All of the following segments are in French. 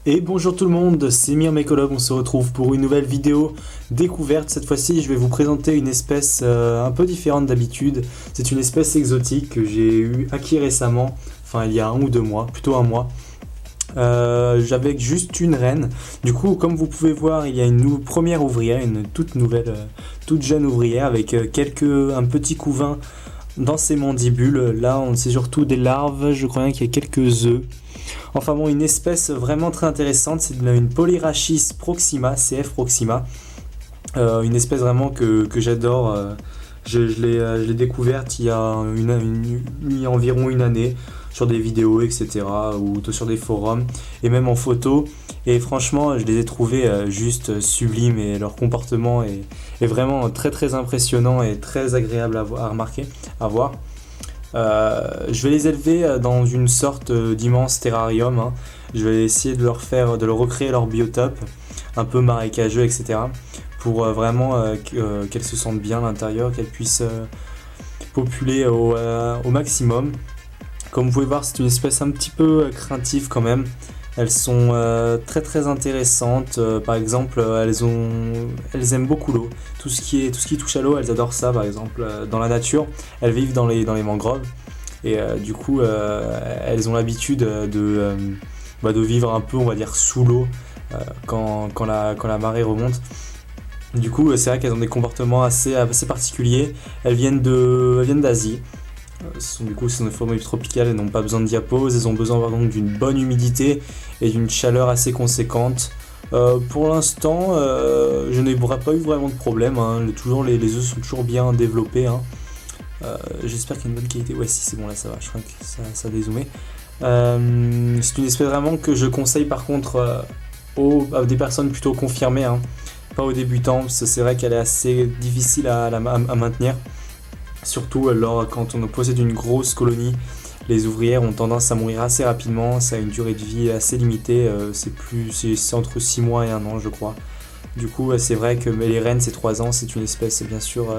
Et bonjour tout le monde, c'est Mir Mécologue, on se retrouve pour une nouvelle vidéo découverte. Cette fois-ci, je vais vous présenter une espèce un peu différente d'habitude. C'est une espèce exotique que j'ai eu acquis récemment, enfin il y a 1 ou 2 mois, plutôt un mois. J'avais juste une reine. Du coup, comme vous pouvez voir, il y a une première ouvrière, une toute nouvelle, toute jeune ouvrière avec un petit couvain dans ses mandibules. Là, c'est surtout des larves, je crois bien qu'il y a quelques œufs. Enfin bon, une espèce vraiment très intéressante, c'est une Polyrachis proxima, CF proxima. Une espèce vraiment que j'adore. Je l'ai découverte il y a environ une année sur des vidéos, etc. ou sur des forums et même en photo. Et franchement, je les ai trouvés juste sublimes et leur comportement est vraiment très très impressionnant et très agréable à remarquer, à voir. Je vais les élever dans une sorte d'immense terrarium, hein. Je vais essayer de leur recréer leur biotope, un peu marécageux, etc. Pour vraiment qu'elles se sentent bien à l'intérieur, qu'elles puissent populer au maximum. Comme vous pouvez voir, c'est une espèce un petit peu craintive quand même. Elles sont très très intéressantes. Par exemple, elles aiment beaucoup l'eau. Tout ce qui touche à l'eau, elles adorent ça. Par exemple, dans la nature, elles vivent dans les mangroves. Et du coup, elles ont l'habitude de vivre un peu, on va dire, sous l'eau quand la marée remonte. Du coup, c'est vrai qu'elles ont des comportements assez particuliers. Elles viennent d'Asie. Ce sont des formes tropicales, elles n'ont pas besoin de diapause, elles ont besoin par contre d'une bonne humidité et d'une chaleur assez conséquente. Pour l'instant, je n'ai pas eu vraiment de problème, hein. Les œufs sont toujours bien développés, hein. J'espère qu'il y a une bonne qualité. Ouais, si c'est bon, là ça va, je crois que ça a dézoomé. C'est une espèce vraiment que je conseille par contre à des personnes plutôt confirmées, hein. Pas aux débutants, parce que c'est vrai qu'elle est assez difficile à maintenir. Surtout quand on possède une grosse colonie, les ouvrières ont tendance à mourir assez rapidement, ça a une durée de vie assez limitée, c'est entre 6 mois et 1 an je crois. Du coup c'est vrai que les reines c'est 3 ans, c'est une espèce bien sûr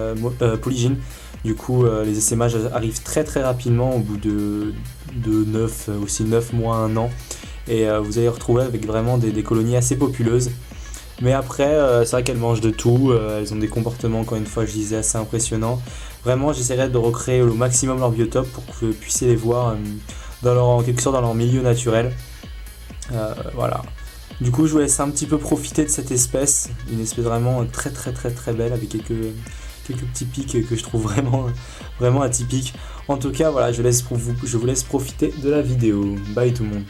polygyne. Du coup les essaimages arrivent très très rapidement au bout de 9 mois, 1 an. Et vous allez retrouver avec vraiment des colonies assez populeuses. Mais après, c'est vrai qu'elles mangent de tout, elles ont des comportements, encore une fois, je disais, assez impressionnants. Vraiment, j'essaierai de recréer au maximum leur biotope pour que vous puissiez les voir en quelque sorte dans leur milieu naturel. Voilà. Du coup, je vous laisse un petit peu profiter de cette espèce, une espèce vraiment très très très très belle avec quelques petits pics que je trouve vraiment, vraiment atypiques. En tout cas, voilà, je vous laisse profiter de la vidéo. Bye tout le monde.